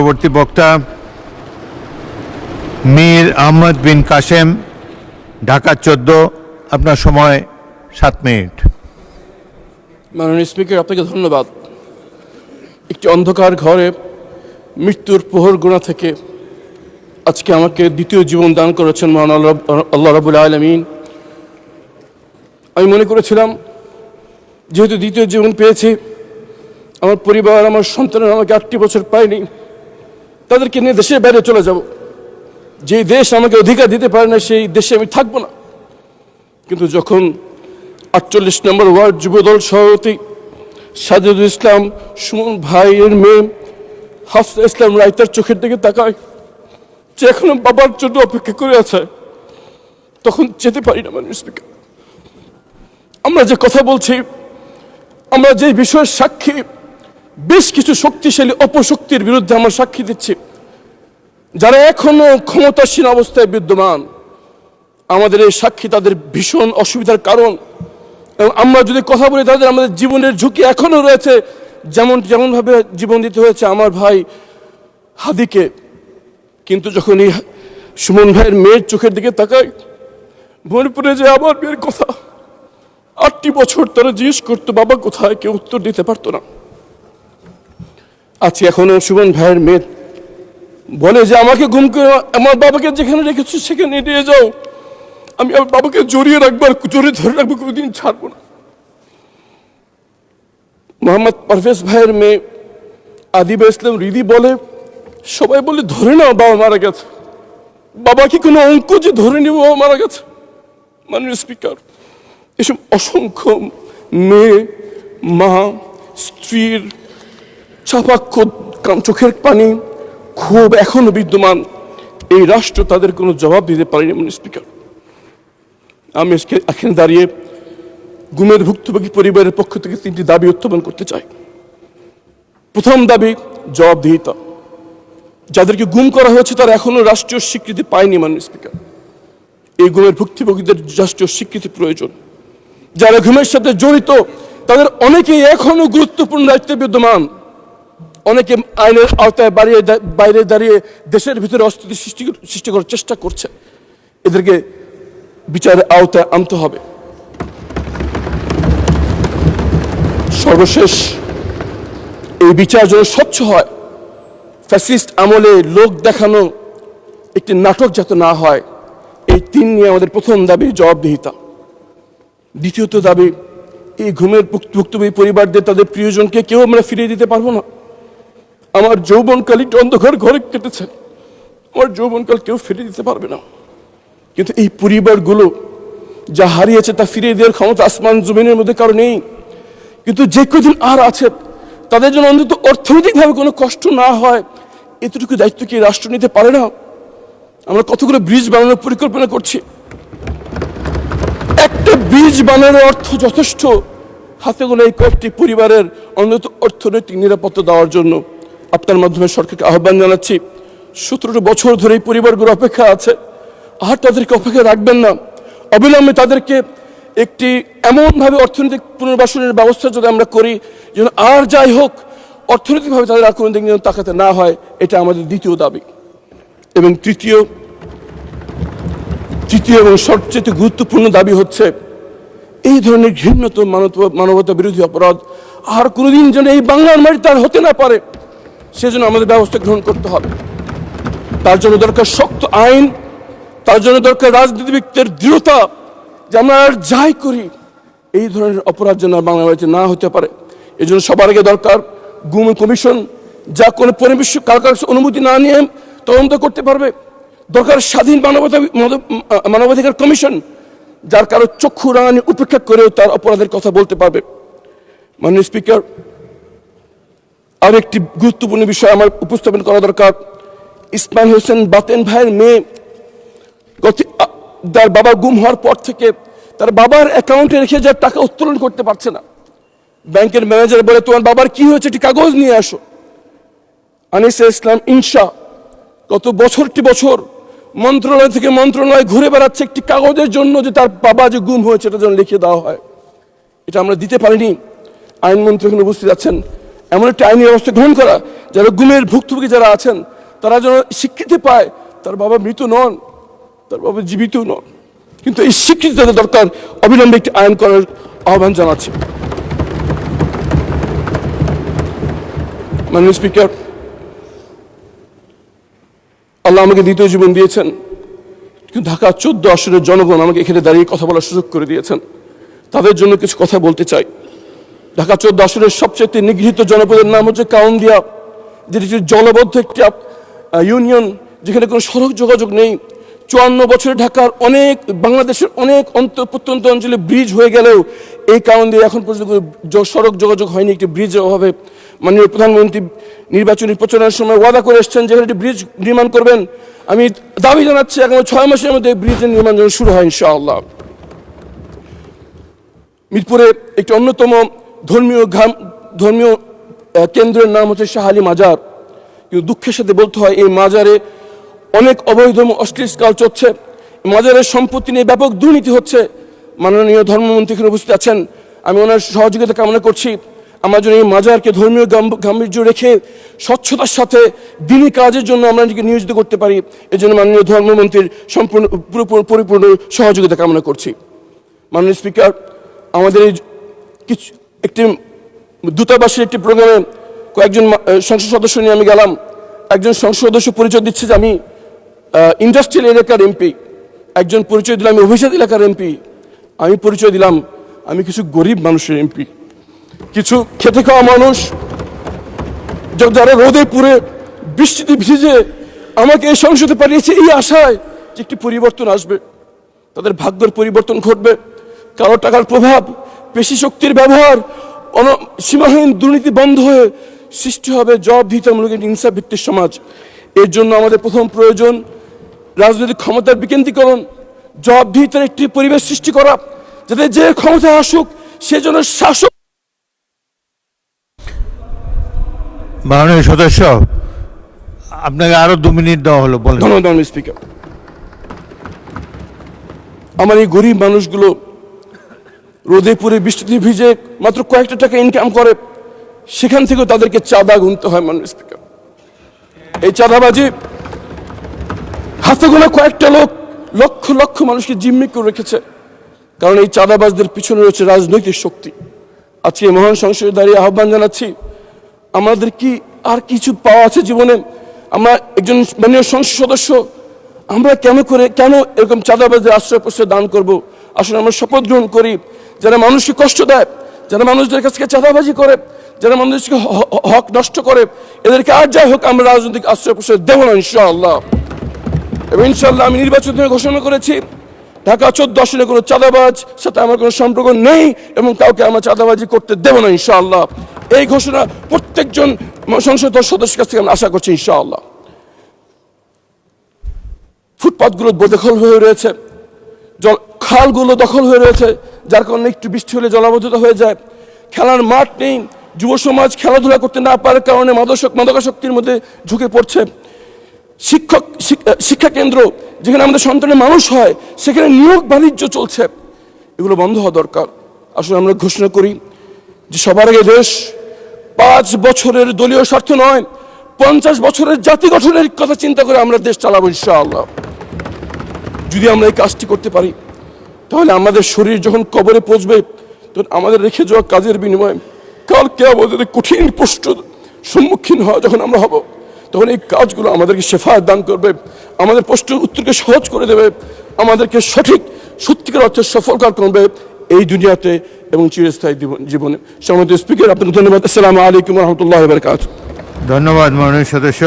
পরবর্তী বক্তা মীর আহমদ বিন কাশেম, ঢাকা 14। আপনার সময় 7 মিনিট। মাননীয় স্পিকার, আপনাকে ধন্যবাদ। একটি অন্ধকার ঘরে মৃত্যুর প্রহর গোনা থেকে আজকে আমাকে দ্বিতীয় জীবন দান করেছেন মহান আল্লাহ রাব্বুল আলামিন। আমি মনে করেছিলাম যেহেতু দ্বিতীয় জীবন পেয়েছি, আমার পরিবার, আমার সন্তানরা আমাকে 8টি বছর পায়নি, তাদেরকে নিয়ে দেশের বাইরে চলে যাব। যেই দেশ আমাকে অধিকার দিতে পারে না সেই দেশে আমি থাকবো না। কিন্তু যখন 48 নম্বর ওয়ার্ড যুবদল সভাপতি সাজিদুল ইসলাম সুমন ভাইয়ের মেয়ে হাফসা ইসলাম রাইতার চোখের দিকে তাকায়, যে এখনো বাবার জন্য অপেক্ষা করে আছে, তখন যেতে পারি না। মাননীয় স্পিকার, আমরা যে কথা বলছি, আমরা যে বিষয়ের সাক্ষী, বেশ কিছু শক্তিশালী অপশক্তির বিরুদ্ধে আমরা সাক্ষী দিচ্ছি, যারা এখনো ক্ষমতাসীন অবস্থায় বিদ্যমান। আমাদের এই সাক্ষী তাদের ভীষণ অসুবিধার কারণ, এবং আমরা যদি কথা বলি তাদের আমাদের জীবনের ঝুঁকি এখনো রয়েছে। যেমনভাবে জীবন দিতে হয়েছে আমার ভাই হাদিকে। কিন্তু যখন এই সুমন ভাইয়ের মেয়ের চোখের দিকে তাকায়, মনে পড়ে যে আমার মেয়ের কথা। 8টি বছর তারা জিজ্ঞেস করতো বাবা কোথায়, কেউ উত্তর দিতে পারতো না। আজকে এখনো সুমন ভাইয়ের মেয়ে বলে যে আমাকে গুম করে আমার বাবাকে যেখানে রেখেছো সেখানে নিয়ে যাও, আমি আমার বাবাকে জড়িয়ে রাখবো, আর জড়িয়ে ধরে রাখবো, কোনোদিন ছাড়বো না। মোহাম্মদ পারভেজ ভাইয়ের মেয়ে আদিবা ইসলাম রিদি বলে, সবাই বলে ধরে নাও বাবা মারা গেছে, বাবা কি কোনো অঙ্ক যে ধরে নিব বাবা মারা গেছে? মাননীয় স্পিকার, এসব অসংখ্য মেয়ে, মা, স্ত্রীর চাপাক্ষ চোখের পানি, ক্ষোভ এখনো বিদ্যমান। এই রাষ্ট্র তাদের কোনো জবাব দিতে পারেনি। মাননীয় স্পিকার, আমি এখানে দাঁড়িয়ে গুমের ভুক্তভোগী পরিবারের পক্ষ থেকে 3টি দাবি উত্থাপন করতে চাই। প্রথম দাবি জবাবদিহিতা। যাদেরকে গুম করা হয়েছে তারা এখনো রাষ্ট্রীয় স্বীকৃতি পায়নি। মাননীয় স্পিকার, এই গুমের ভুক্তভোগীদের রাষ্ট্রীয় স্বীকৃতি প্রয়োজন। যারা গুমের সাথে জড়িত তাদের অনেকেই এখনো গুরুত্বপূর্ণ দায়িত্বে বিদ্যমান। অনেকে আইনের আওতায় বাইরে দাঁড়িয়ে দেশের ভিতরে অস্থিতি সৃষ্টি করার চেষ্টা করছে। এদেরকে বিচারের আওতায় আনতে হবে। সর্বশেষ, এই বিচার যেন স্বচ্ছ হয়, ফ্যাসিস্ট আমলে লোক দেখানো একটি নাটক যাতে না হয়, এই 3 নিয়ে আমাদের প্রথম দাবি জবাবদিহিতা। দ্বিতীয়ত দাবি, এই ঘুমের ভুক্তভোগী পরিবারদের তাদের প্রিয়জনকে কেউ আমরা ফিরিয়ে দিতে পারবো না। আমার যৌবনকাল একটি অন্ধকার ঘরে কেটেছে, আমার যৌবনকাল কেউ ফিরিয়ে দিতে পারবে না। কিন্তু এই পরিবারগুলো যা হারিয়েছে তা ফিরিয়ে দেওয়ার ক্ষমতা আসমান জমিনের মধ্যে কারো নেই। কিন্তু যে কদিন আর আছে তাদের জন্য অন্তত অর্থনৈতিকভাবে কোনো কষ্ট না হয়, এতটুকু দায়িত্ব কি রাষ্ট্র নিতে পারে না? আমরা কতগুলো ব্রিজ বানানোর পরিকল্পনা করছি, একটা ব্রিজ বানানোর অর্থ যথেষ্ট হাতে গোনা এই কয়েকটি পরিবারের অন্তত অর্থনৈতিক নিরাপত্তা দেওয়ার জন্য। আপনার মাধ্যমে সরকারকে আহ্বান জানাচ্ছি, 17 বছর ধরে এই পরিবারগুলো অপেক্ষা আছে, আর তাদেরকে অপেক্ষা রাখবেন না। অবিলম্বে তাদেরকে একটি এমনভাবে অর্থনৈতিক পুনর্বাসনের ব্যবস্থা যদি আমরা করি যেন আর যাই হোক অর্থনৈতিকভাবে তাদের আর কোনো দিক যেন তাকাতে না হয়, এটা আমাদের দ্বিতীয় দাবি। এবং তৃতীয় এবং সবচেয়ে গুরুত্বপূর্ণ দাবি হচ্ছে, এই ধরনের ঘৃণ্যতম মানবতা বিরোধী অপরাধ আর কোনোদিন যেন এই বাংলার মাটিতে আর হতে না পারে, সেজন্য আমাদের ব্যবস্থা গ্রহণ করতে হবে। তার জন্য দরকার শক্ত আইন, তার জন্য দরকার রাজনীতিবিদদের দৃঢ়তা, যে আমরা আর যাই করি এই ধরনের অপরাধ যেন বাংলা মাটিতে না হতে পারে। এই জন্য সবার আগে দরকার গুম কমিশন, যা কোনো কারো অনুমতি না নিয়ে তদন্ত করতে পারবে। দরকার স্বাধীন মানবাধিকার কমিশন, যার কারো চক্ষু রাঙানি উপেক্ষা করেও তার অপরাধের কথা বলতে পারবে। মাননীয় স্পিকার, আর একটি গুরুত্বপূর্ণ বিষয় আমার উপস্থাপন করা দরকার। ইসমাইল হোসেন বাতেন ভাইয়ের মেয়ে তার বাবা গুম হওয়ার পর থেকে তার বাবার অ্যাকাউন্টে রেখে যাওয়ার টাকা উত্তোলন করতে পারছে না। ব্যাংকের ম্যানেজার বলে, তোমার বাবার কি হয়েছে একটি কাগজ নিয়ে আসো। আনিসা ইসলাম ইনশা গত বছরটি বছর মন্ত্রণালয় থেকে মন্ত্রণালয় ঘুরে বেড়াচ্ছে একটি কাগজের জন্য, যে তার বাবা যে গুম হয়েছে এটা যেন লিখে দেওয়া হয়। এটা আমরা দিতে পারিনি। আইনমন্ত্রী এখানে উপস্থিত আছেন, এমন একটা আইনি ব্যবস্থা গ্রহণ করা যারা গুমের ভুক্তভোগী যারা আছেন তারা যেন স্বীকৃতি পায় তার বাবা মৃত নন, তার বাবা জীবিত নন, কিন্তু এই স্বীকৃতি তাদের দরকার। অবিলম্বে একটি আইন করার আহ্বান জানাচ্ছি। মাননীয় স্পিকার, আল্লাহ আমাকে দ্বিতীয় জীবন দিয়েছেন, কিন্তু ঢাকা 14 আসনের জনগণ আমাকে এখানে দাঁড়িয়ে কথা বলার সুযোগ করে দিয়েছেন। তাদের জন্য কিছু কথা বলতে চাই। ঢাকা 14 আসনের সবচেয়ে নিগৃহীত জনপদের নাম হচ্ছে কাউন্দিয়া, যেটি জলবদ্ধ একটি ইউনিয়ন, যেখানে কোনো সড়ক যোগাযোগ নেই। 54 বছরে ঢাকার বাংলাদেশের অনেক প্রত্যন্ত অঞ্চলে ব্রিজ হয়ে গেলেও এই কাউন্দিয়া এখন পর্যন্ত সড়ক যোগাযোগ হয়নি একটি ব্রিজের অভাবে। মাননীয় প্রধানমন্ত্রী নির্বাচনী প্রচারণার সময় ওয়াদা করে এসছেন যেখানে একটি ব্রিজ নির্মাণ করবেন। আমি দাবি জানাচ্ছি আগামী 6 মাসের মধ্যে ব্রিজের নির্মাণ যেন শুরু হয় ইনশাআল্লাহ। মিরপুরে একটি অন্যতম ধর্মীয় কেন্দ্রের নাম হচ্ছে শাহ আলী মাজার, কিন্তু দুঃখের সাথে বলতে হয় এই মাজারে অনেক অবৈধ অশ্লীল কাজ চলছে। মাজারের সম্পত্তি নিয়ে ব্যাপক দুর্নীতি হচ্ছে। মাননীয় ধর্মমন্ত্রী এখানে উপস্থিত আছেন, আমি ওনার সহযোগিতা কামনা করছি। আমরা যেন এই মাজারকে ধর্মীয় গাম্ভীর্য রেখে স্বচ্ছতার সাথে দিনী কাজের জন্য আমরা নিজেকে নিয়োজিত করতে পারি, এজন্য মাননীয় ধর্মমন্ত্রীর পরিপূর্ণ সহযোগিতা কামনা করছি। মাননীয় স্পিকার, আমাদের এই একটি দূতাবাসের একটি প্রোগ্রামে কয়েকজন সংসদ সদস্য নিয়ে আমি গেলাম। একজন সংসদ সদস্য পরিচয় দিচ্ছে যে আমি ইন্ডাস্ট্রিয়াল এলাকার এমপি, একজন পরিচয় দিলাম আমি অভিজাত এলাকার এমপি, আমি পরিচয় দিলাম আমি কিছু গরিব মানুষের এমপি, কিছু খেটে খাওয়া মানুষ যারা রোদে পুড়ে বৃষ্টিতে ভিজে আমাকে এই সংসদে পাঠিয়েছে এই আশায় যে একটি পরিবর্তন আসবে, তাদের ভাগ্যের পরিবর্তন ঘটবে। কালো টাকার প্রভাব, পেশি শক্তির ব্যবহার, সীমাহীন দুর্নীতি বন্ধ হয়ে সৃষ্টি হবে জবাবদিহিতামূলক ইনসাফ ভিত্তিক সমাজ। এর জন্য আমাদের প্রথম প্রয়োজন রাজনৈতিক ক্ষমতার বিকেন্দ্রীকরণ, জবাবদিহিতার একটি পরিবেশ সৃষ্টি করা, যাতে যে ক্ষমতায় আসুক সে যেন শাসক। মাননীয় সদস্য, আপনাকে আরো 2 মিনিট দেওয়া হলো, বলেন। ধন্যবাদ মাননীয় স্পিকার। আমার এই গরিব মানুষগুলো রোদে পুড়ে বৃষ্টিতে ভিজে মাত্র কয়েকটা টাকা ইনকাম করে, সেখান থেকেও তাদেরকে চাঁদা গুনতে হয়। মাননীয় স্পিকার, এই চাঁদাবাজি হাতে গোনা কয়েকটা লোক লক্ষ লক্ষ মানুষকে জিম্মি করে রেখেছে, কারণ এই চাঁদাবাজদের পিছনে রয়েছে রাজনৈতিক শক্তি। আজকে মহান সংসদে দাঁড়িয়ে আহ্বান জানাচ্ছি, আমাদের কি আর কিছু পাওয়া আছে জীবনে? আমরা একজন মাননীয় সংসদ সদস্য, আমরা কেন এরকম চাঁদাবাজদের আশ্রয় প্রশ্রয় দান করব? আসলে আমরা শপথ গ্রহণ করি, যারা মানুষকে কষ্ট দেয়, যারা মানুষদের কাছ থেকে চাঁদাবাজি করে, যারা মানুষকে হক নষ্ট করে, এদেরকে আর যাই হোক আমরা রাজনৈতিক আশ্রয় প্রশ্রয় দেব না ইনশাআল্লাহ। এবং ইনশাআল্লাহ আমি নির্বাচন ঘোষণা করেছি ঢাকা 14 আসনে কোনো চাঁদাবাজ সাথে আমার কোনো সম্পর্ক নেই এবং কাউকে আমরা চাঁদাবাজি করতে দেব না ইনশাআল্লাহ। এই ঘোষণা প্রত্যেকজন সংসদ সদস্যের কাছ থেকে আমি আশা করছি ইনশাআল্লাহ। ফুটপাথগুলো বেদখল হয়ে রয়েছে, খালগুলো দখল হয়ে রয়েছে, যার কারণে একটু বৃষ্টি হলে জলাবদ্ধতা হয়ে যায়। খেলার মাঠ নেই, যুব সমাজ খেলাধুলা করতে না পারার কারণে মাদকাসক্তির মধ্যে ঝুঁকে পড়ছে। শিক্ষা কেন্দ্র যেখানে আমাদের সন্তানের মানুষ হয় সেখানে নিয়োগ বাণিজ্য চলছে, এগুলো বন্ধ হওয়া দরকার। আসলে আমরা ঘোষণা করি যে সবার আগে দেশ 5 বছরের দলীয় স্বার্থ নয়, 50 বছরের জাতি গঠনের কথা চিন্তা করে আমরা দেশ চালাবো ইনশাআল্লাহ। যদি আমরা এই কাজটি করতে পারি তাহলে আমাদের শরীর যখন কবরে পৌঁছবে তখন আমাদের রেখে যাওয়া কাজের বিনিময়ে কালকে আমাদের কঠিন প্রশ্নের সম্মুখীন হওয়া যখন আমরা হব, তখন এই কাজগুলো আমাদেরকে শেফায়াত দান করবে, আমাদের প্রশ্নের উত্তরকে সহজ করে দেবে, আমাদেরকে সত্যিকার অর্থে সফলকার করবে এই দুনিয়াতে এবং চিরস্থায়ী জীবনে। সম্মানিত স্পিকার, আপনাকে ধন্যবাদ। আসসালামু আলাইকুম ওয়া রাহমাতুল্লাহি ওয়া বারাকাতুহু। ধন্যবাদ মাননীয় সদস্য।